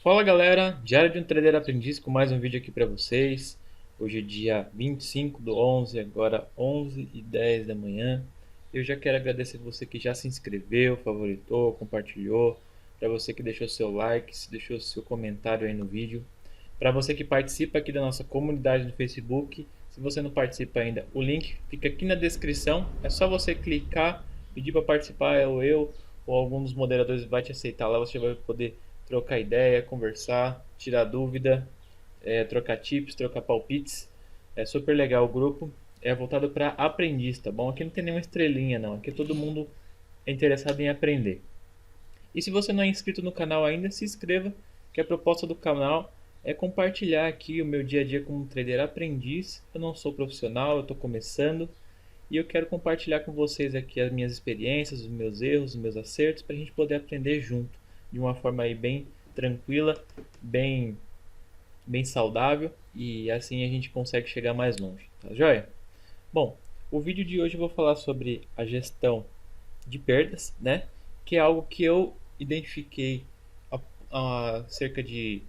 Fala galera, Diário de um Trader Aprendiz com mais um vídeo aqui para vocês. Hoje é dia 25/11, agora 11h10 da manhã. Eu já quero agradecer você que já se inscreveu, favoritou, compartilhou, para você que deixou seu like, deixou seu comentário aí no vídeo, para você que participa aqui da nossa comunidade no Facebook. Se você não participa ainda, o link fica aqui na descrição, é só você clicar, pedir para participar, ou algum dos moderadores vai te aceitar lá, você vai poder trocar ideia, conversar, tirar dúvida, trocar tips, trocar palpites. É super legal o grupo. É voltado para aprendiz, tá bom? Aqui não tem nenhuma estrelinha não, aqui todo mundo é interessado em aprender. E se você não é inscrito no canal ainda, se inscreva, que a proposta do canal é compartilhar aqui o meu dia a dia como trader aprendiz. Eu não sou profissional, eu estou começando e eu quero compartilhar com vocês aqui as minhas experiências, os meus erros, os meus acertos, para a gente poder aprender junto, de uma forma aí bem tranquila, bem, bem saudável, e assim a gente consegue chegar mais longe, tá joia? Bom, o vídeo de hoje eu vou falar sobre a gestão de perdas, né? Que é algo que eu identifiquei há cerca de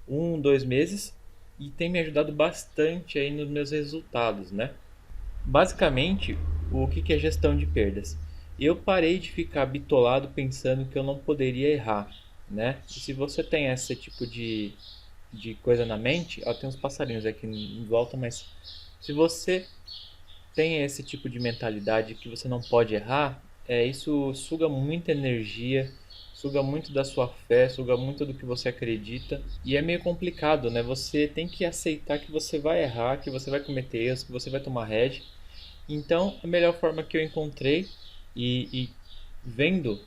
2 meses e tem me ajudado bastante aí nos meus resultados, né? Basicamente, o que é gestão de perdas? Eu parei de ficar bitolado pensando que eu não poderia errar, né? E se você tem esse tipo de coisa na mente, ó, tem uns passarinhos aqui em volta, mas se você tem esse tipo de mentalidade que você não pode errar, isso suga muita energia, suga muito da sua fé, suga muito do que você acredita e é meio complicado, né? Você tem que aceitar que você vai errar, que você vai cometer erros, que você vai tomar head. Então, a melhor forma que eu encontrei e vendo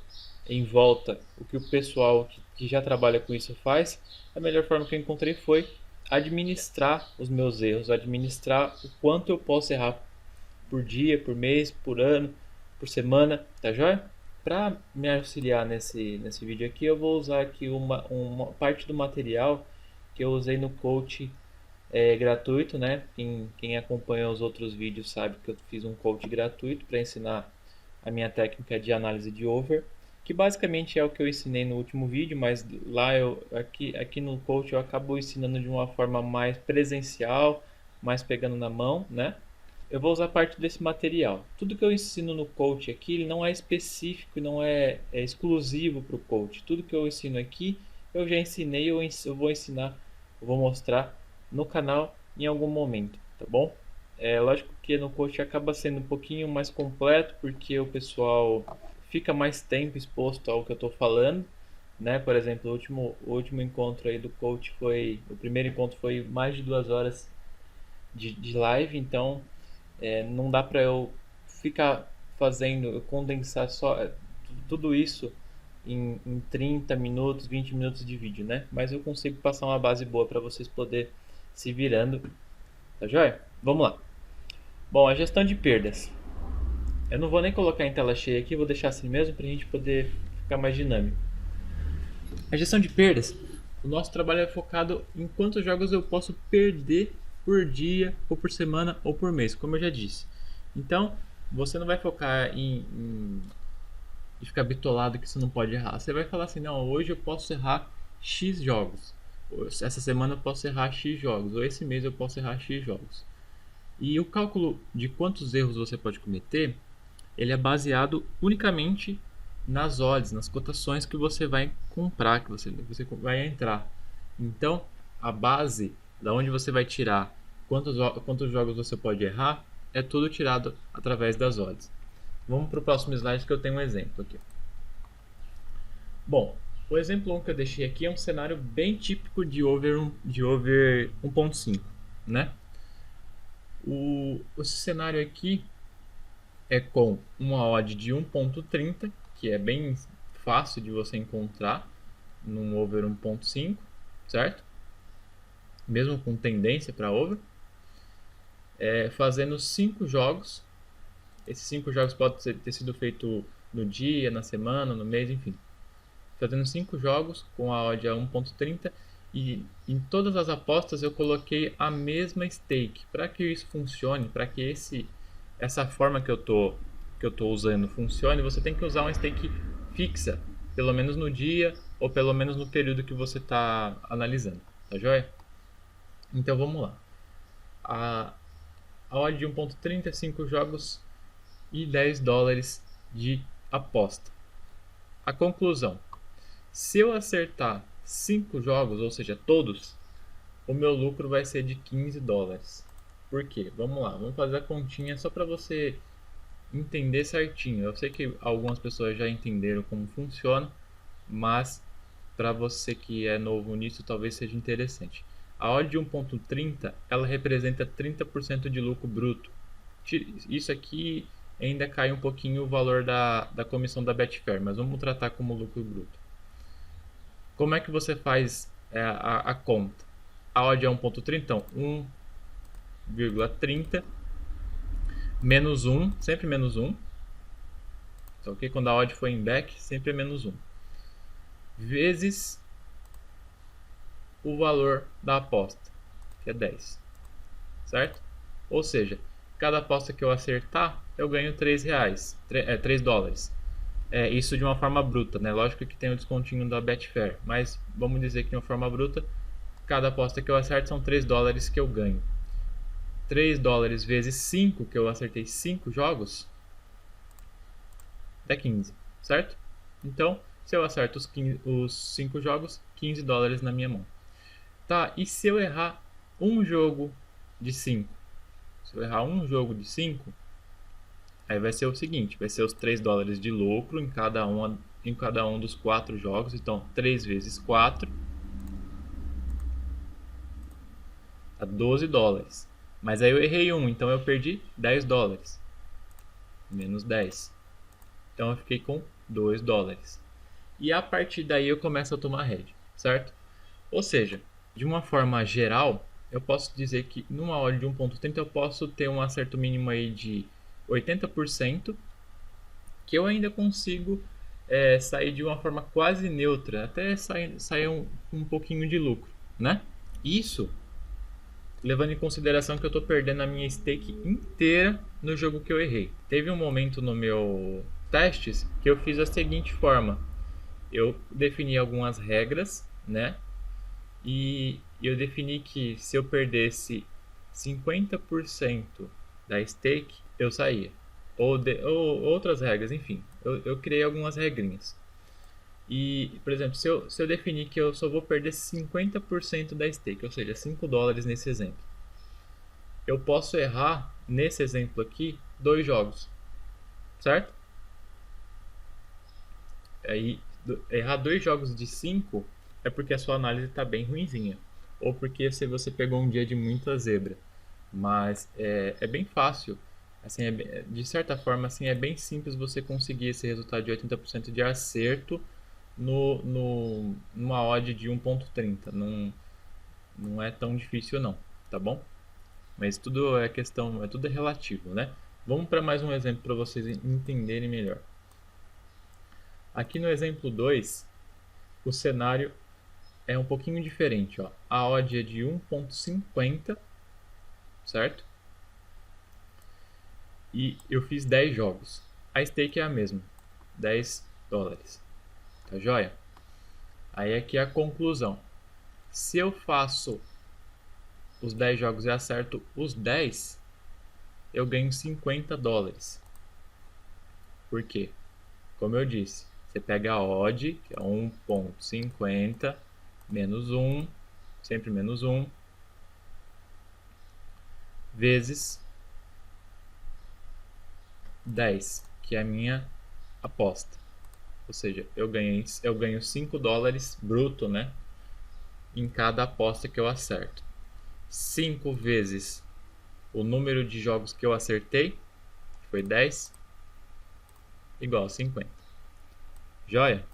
em volta o que o pessoal que já trabalha com isso faz, a melhor forma que eu encontrei foi administrar os meus erros, administrar o quanto eu posso errar por dia, por mês, por ano, por semana, tá joia? Para me auxiliar nesse vídeo aqui, eu vou usar aqui uma parte do material que eu usei no coach gratuito, né? Quem acompanha os outros vídeos sabe que eu fiz um coach gratuito para ensinar a minha técnica de análise de over, que basicamente é o que eu ensinei no último vídeo, mas lá aqui no coach eu acabo ensinando de uma forma mais presencial, mais pegando na mão, né? Eu vou usar parte desse material. Tudo que eu ensino no coach aqui, ele não é específico, não é exclusivo para o coach. Tudo que eu ensino aqui, eu já ensinei, eu vou ensinar, eu vou mostrar no canal em algum momento, tá bom? É lógico que no coach acaba sendo um pouquinho mais completo, porque o pessoal fica mais tempo exposto ao que eu estou falando, né? Por exemplo, o último encontro aí do coach o primeiro encontro foi mais de 2 horas de live, então não dá para eu ficar fazendo, condensar tudo isso em 30 minutos, 20 minutos de vídeo, né? Mas eu consigo passar uma base boa para vocês poderem se virando, tá joia? Vamos lá. Bom, a gestão de perdas. Eu não vou nem colocar em tela cheia aqui, vou deixar assim mesmo para a gente poder ficar mais dinâmico. A gestão de perdas, o nosso trabalho é focado em quantos jogos eu posso perder por dia, ou por semana, ou por mês, como eu já disse. Então, você não vai focar em ficar bitolado que você não pode errar. Você vai falar assim, não, hoje eu posso errar X jogos. Essa semana eu posso errar X jogos, ou esse mês eu posso errar X jogos. E o cálculo de quantos erros você pode cometer, ele é baseado unicamente nas odds, nas cotações que você vai comprar, que você vai entrar. Então, a base da onde você vai tirar quantos jogos você pode errar é tudo tirado através das odds. Vamos para o próximo slide que eu tenho um exemplo aqui. Bom, o exemplo 1 que eu deixei aqui é um cenário bem típico de over 1.5, né? Esse cenário aqui é com uma odd de 1.30, que é bem fácil de você encontrar num over 1.5, certo? Mesmo com tendência para over. Fazendo 5 jogos. Esses 5 jogos podem ter sido feitos no dia, na semana, no mês, enfim. Fazendo 5 jogos com a odd a 1.30 e em todas as apostas eu coloquei a mesma stake. Para que isso funcione, para que essa forma que eu tô usando funcione, você tem que usar uma stake fixa, pelo menos no dia, ou pelo menos no período que você está analisando, tá joia? Então vamos lá. A odd de 1.30 é 5 jogos e $10 de aposta. A conclusão: se eu acertar 5 jogos, ou seja, todos, o meu lucro vai ser de $15. Por quê? Vamos lá, vamos fazer a continha só para você entender certinho. Eu sei que algumas pessoas já entenderam como funciona, mas para você que é novo nisso, talvez seja interessante. A odd de 1.30, ela representa 30% de lucro bruto. Isso aqui ainda cai um pouquinho o valor da comissão da Betfair, mas vamos tratar como lucro bruto. Como é que você faz a conta? A odd é 1.30, então 1,30 menos 1, sempre menos 1. Então, ok? Quando a odd for em back, sempre é menos 1. Vezes o valor da aposta, que é 10. Certo? Ou seja, cada aposta que eu acertar, eu ganho $3. 3 dólares. Isso de uma forma bruta, né? Lógico que tem o descontinho da Betfair, mas vamos dizer que de uma forma bruta, cada aposta que eu acerto são $3 que eu ganho. $3 vezes 5, que eu acertei 5 jogos, dá 15, certo? Então, se eu acerto os 5 jogos, $15 na minha mão. Tá, e se eu errar um jogo de 5? Se eu errar um jogo de 5, aí vai ser o seguinte, vai ser os $3 de lucro em cada um dos 4 jogos. Então, 3 vezes 4 dá $12. Mas aí eu errei um, então eu perdi $10. Menos 10. Então eu fiquei com $2. E a partir daí eu começo a tomar head, certo? Ou seja, de uma forma geral, eu posso dizer que numa odd de 1.30 eu posso ter um acerto mínimo aí de 80%, que eu ainda consigo sair de uma forma quase neutra, até sair um pouquinho de lucro, né? Isso levando em consideração que eu estou perdendo a minha stake inteira no jogo que eu errei. Teve um momento no meu testes que eu fiz da seguinte forma: eu defini algumas regras, né? E eu defini que se eu perdesse 50% da stake, eu saía. Ou outras regras, enfim. Eu criei algumas regrinhas. E, por exemplo, se eu definir que eu só vou perder 50% da stake, ou seja, $5 nesse exemplo, eu posso errar, nesse exemplo aqui, 2 jogos, certo? Aí, errar 2 jogos de 5 é porque a sua análise está bem ruinzinha, ou porque se você pegou um dia de muita zebra. Mas é bem fácil, assim, de certa forma, assim, é bem simples você conseguir esse resultado de 80% de acerto numa odd de 1.30. Não é tão difícil não, tá bom? Mas tudo é questão, tudo é relativo, né? Vamos para mais um exemplo para vocês entenderem melhor. Aqui no exemplo 2, o cenário é um pouquinho diferente, ó. A odd é de 1.50, certo? E eu fiz 10 jogos. A stake é a mesma, $10. Tá joia? Aí aqui é a conclusão. Se eu faço os 10 jogos e acerto os 10, eu ganho $50. Por quê? Como eu disse, você pega a odd, que é 1.50, menos 1, sempre menos 1, vezes 10, que é a minha aposta. Ou seja, eu ganho $5 bruto, né? Em cada aposta que eu acerto. 5 vezes o número de jogos que eu acertei, que foi 10, igual a 50. Joia?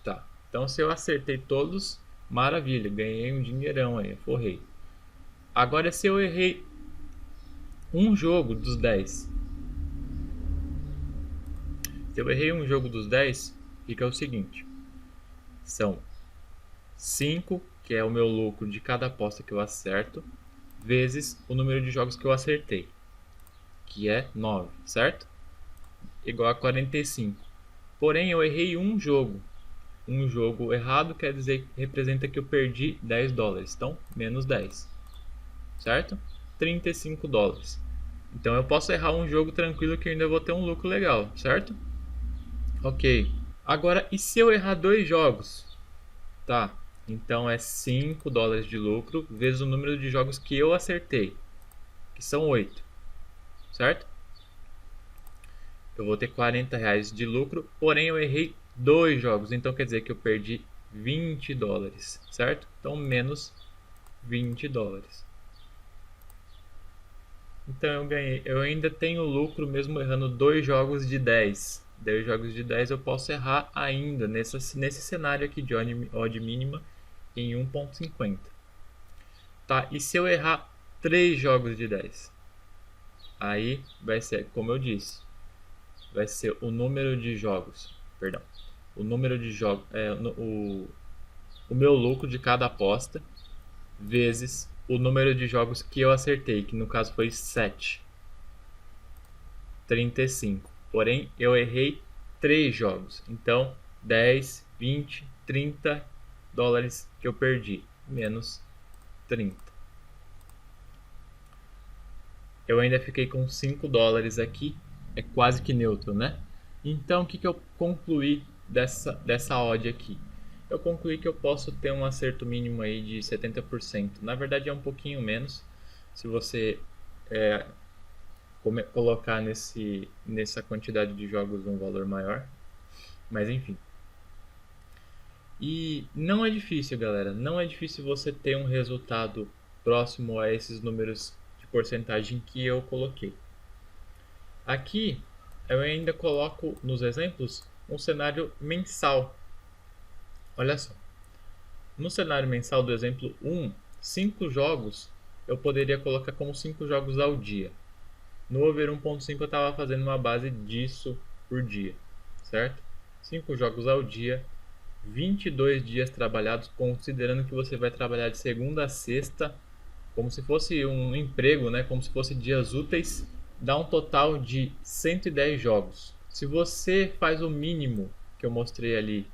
Tá. Então se eu acertei todos, maravilha, ganhei um dinheirão aí, forrei. Agora se eu errei um jogo dos 10, se eu errei um jogo dos 10, fica o seguinte: são 5, que é o meu lucro de cada aposta que eu acerto, vezes o número de jogos que eu acertei, que é 9, certo? Igual a 45. Porém, eu errei um jogo. um jogo errado quer dizer que representa que eu perdi 10 dólares. Então, menos 10, certo? 35 dólares. Então eu posso errar um jogo tranquilo que eu ainda vou ter um lucro legal, certo? Ok. Agora, e se eu errar dois jogos? Tá. Então é 5 dólares de lucro vezes o número de jogos que eu acertei, que são 8, certo? Eu vou ter 40 reais de lucro, porém eu errei dois jogos, então quer dizer que eu perdi 20 dólares, certo? Então menos 20 dólares. Então eu ganhei, eu ainda tenho lucro mesmo errando dois jogos de 10. 10 jogos de 10 eu posso errar ainda nesse cenário aqui de odd mínima em 1.50. Tá, e se eu errar 3 jogos de 10? Aí vai ser, como eu disse, vai ser o número de jogos, perdão, o número de jogos, o meu lucro de cada aposta vezes o número de jogos que eu acertei, que no caso foi 7, 35. Porém, eu errei 3 jogos, então 10, 20, 30 dólares que eu perdi, menos 30. Eu ainda fiquei com 5 dólares aqui, é quase que neutro, né? Então, o que eu concluí dessa odd aqui? Eu concluí que eu posso ter um acerto mínimo aí de 70%. Na verdade, é um pouquinho menos, se você colocar nessa quantidade de jogos um valor maior. Mas enfim. E não é difícil, galera. Não é difícil você ter um resultado próximo a esses números de porcentagem que eu coloquei. Aqui eu ainda coloco nos exemplos um cenário mensal. Olha só. No cenário mensal do exemplo 1, 5 jogos eu poderia colocar como 5 jogos ao dia. No over 1.5 eu estava fazendo uma base disso por dia, certo? 5 jogos ao dia, 22 dias trabalhados, considerando que você vai trabalhar de segunda a sexta, como se fosse um emprego, né? Como se fosse dias úteis, dá um total de 110 jogos. Se você faz o mínimo que eu mostrei ali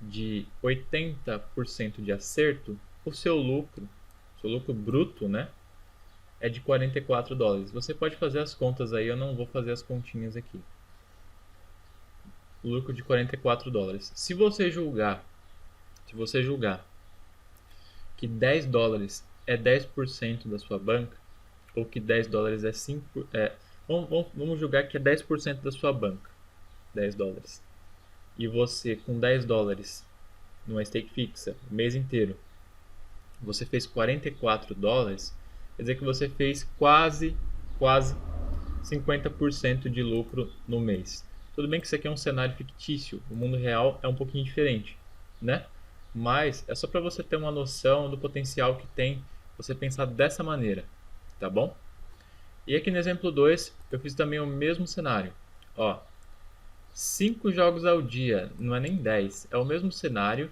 de 80% de acerto, o seu lucro bruto, né, é de 44 dólares. Você pode fazer as contas aí, eu não vou fazer as continhas aqui. Lucro de 44 dólares. Se você julgar que 10 dólares é 10% da sua banca, ou que 10 dólares é 5, vamos julgar que é 10% da sua banca, 10 dólares. E você com 10 dólares numa stake fixa, o mês inteiro, você fez 44 dólares, quer dizer que você fez quase 50% de lucro no mês. Tudo bem que isso aqui é um cenário fictício, o mundo real é um pouquinho diferente, né? Mas é só para você ter uma noção do potencial que tem você pensar dessa maneira, tá bom? E aqui no exemplo 2, eu fiz também o mesmo cenário. Ó, 5 jogos ao dia, não é nem 10, é o mesmo cenário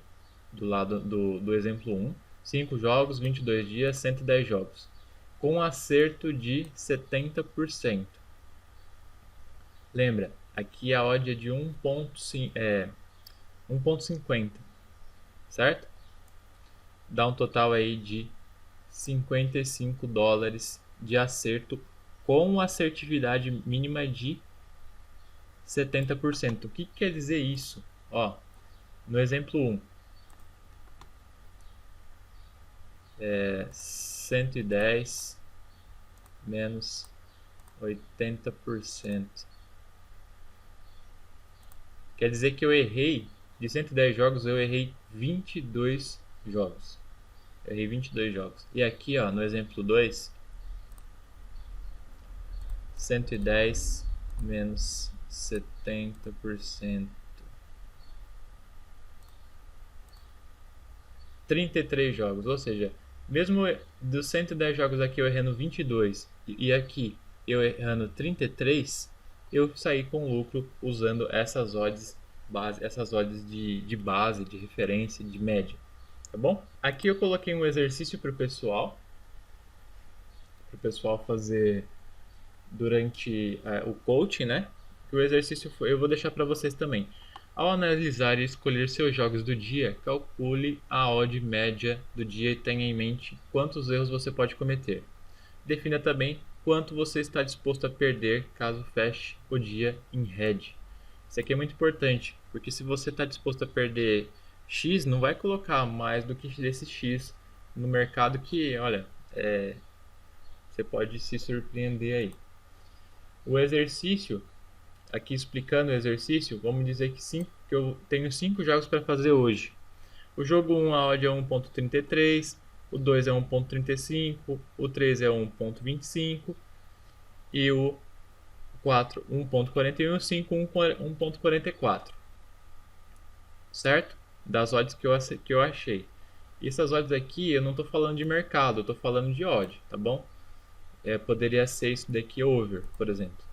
do lado do exemplo 1. 5 jogos, 22 dias, 110 jogos, com um acerto de 70%. Lembra, aqui a odd é de 1.50, certo? Dá um total aí de 55 dólares de acerto com assertividade mínima de 70%. O que quer dizer isso? Ó, no exemplo 1, 110 menos 80%. Quer dizer que eu errei, de 110 jogos, eu errei 22 jogos. Eu errei 22 jogos. E aqui, ó, no exemplo 2, 110 menos 70%. 33 jogos, ou seja, mesmo dos 110 jogos aqui eu errando 22 e aqui eu errando 33, eu saí com lucro usando essas odds de base, de referência, de média, tá bom? Aqui eu coloquei um exercício para o pessoal fazer durante o coaching, né? O exercício eu vou deixar para vocês também. Ao analisar e escolher seus jogos do dia, calcule a odd média do dia e tenha em mente quantos erros você pode cometer. Defina também quanto você está disposto a perder caso feche o dia em red. Isso aqui é muito importante, porque se você está disposto a perder X, não vai colocar mais do que desse X no mercado que, olha, você pode se surpreender aí. O exercício, aqui explicando o exercício, vamos dizer que eu tenho 5 jogos para fazer hoje. O jogo 1, a odd é 1.33, o 2 é 1.35, o 3 é 1.25 e o 4, 1.41 e o 5, 1.44. Certo? Das odds que eu achei. E essas odds aqui, eu não estou falando de mercado, eu estou falando de odd, tá bom? Poderia ser isso daqui over, por exemplo.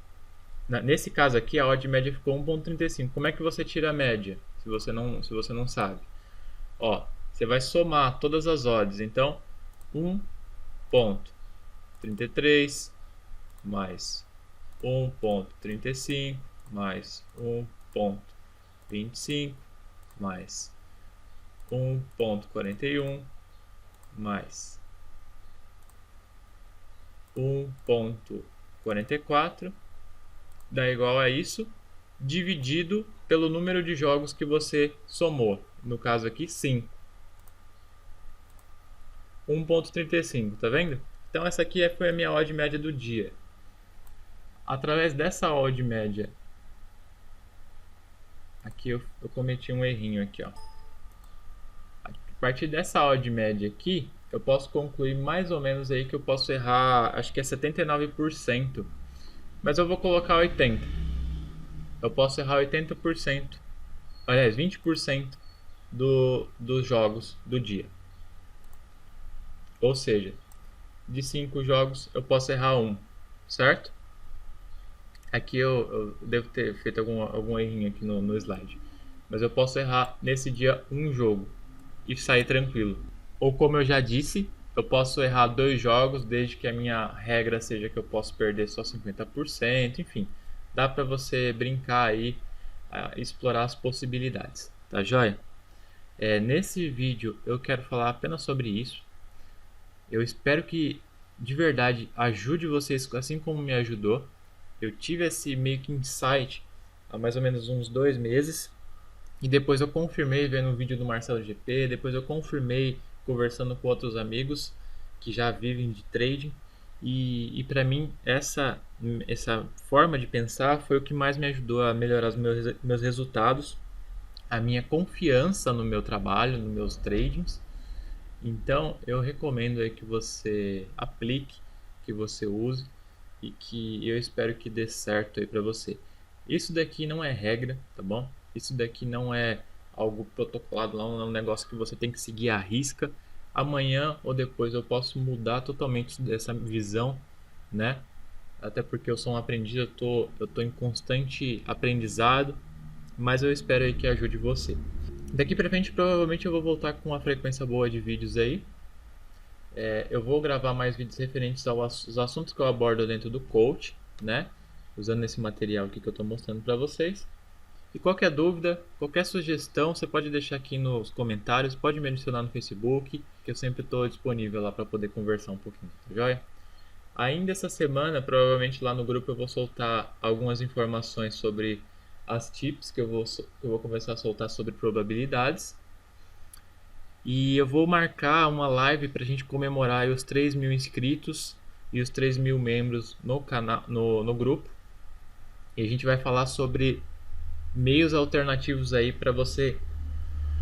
Nesse caso aqui, a odd média ficou 1.35. Como é que você tira a média, se você não sabe? Ó, você vai somar todas as odds. Então, 1.33 mais 1.35 mais 1.25 mais 1.41 mais 1.44 dá igual a isso, dividido pelo número de jogos que você somou. No caso aqui, 5. 1.35, tá vendo? Então essa aqui foi a minha odd média do dia. Através dessa odd média, aqui eu cometi um errinho aqui, ó. A partir dessa odd média aqui, eu posso concluir mais ou menos aí que eu posso errar, acho que é 79%, mas eu vou colocar 80%. Eu posso errar 80%, aliás, 20% dos jogos do dia. Ou seja, de 5 jogos eu posso errar 1, certo? Aqui eu devo ter feito algum errinho aqui no slide. Mas eu posso errar nesse dia um jogo e sair tranquilo. Ou como eu já disse, eu posso errar 2 jogos desde que a minha regra seja que eu posso perder só 50%. Enfim, dá para você brincar aí, explorar as possibilidades. Tá joia? Nesse vídeo eu quero falar apenas sobre isso. Eu espero que de verdade ajude vocês assim como me ajudou. Eu tive esse meio que insight há mais ou menos uns 2 meses. E depois eu confirmei vendo um vídeo do Marcelo GP. Depois eu confirmei conversando com outros amigos que já vivem de trading. E para mim essa forma de pensar foi o que mais me ajudou a melhorar os meus resultados. A minha confiança no meu trabalho, nos meus tradings. Então eu recomendo aí que você aplique, que você use e que eu espero que dê certo aí para você. Isso daqui não é regra, tá bom? Isso daqui não é algo protocolado, não é um negócio que você tem que seguir à risca. Amanhã ou depois eu posso mudar totalmente dessa visão, né? Até porque eu sou um aprendiz, eu tô em constante aprendizado, mas eu espero aí que ajude você. Daqui pra frente provavelmente eu vou voltar com uma frequência boa de vídeos aí. Eu vou gravar mais vídeos referentes aos assuntos que eu abordo dentro do coach, né? Usando esse material aqui que eu estou mostrando para vocês. E qualquer dúvida, qualquer sugestão, você pode deixar aqui nos comentários, pode me adicionar no Facebook, que eu sempre estou disponível lá para poder conversar um pouquinho, tá joia? Ainda essa semana, provavelmente lá no grupo eu vou soltar algumas informações sobre as tips que eu vou começar a soltar sobre probabilidades. E eu vou marcar uma live para a gente comemorar os 3.000 inscritos e os 3.000 membros no canal, no grupo. E a gente vai falar sobre meios alternativos aí para você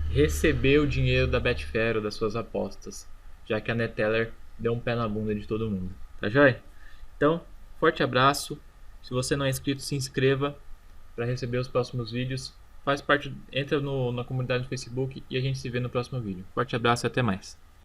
receber o dinheiro da Betfair ou das suas apostas, já que a Neteller deu um pé na bunda de todo mundo. Tá joia? Então, forte abraço. Se você não é inscrito, se inscreva para receber os próximos vídeos. Faz parte, entra na comunidade do Facebook e a gente se vê no próximo vídeo. Forte abraço e até mais.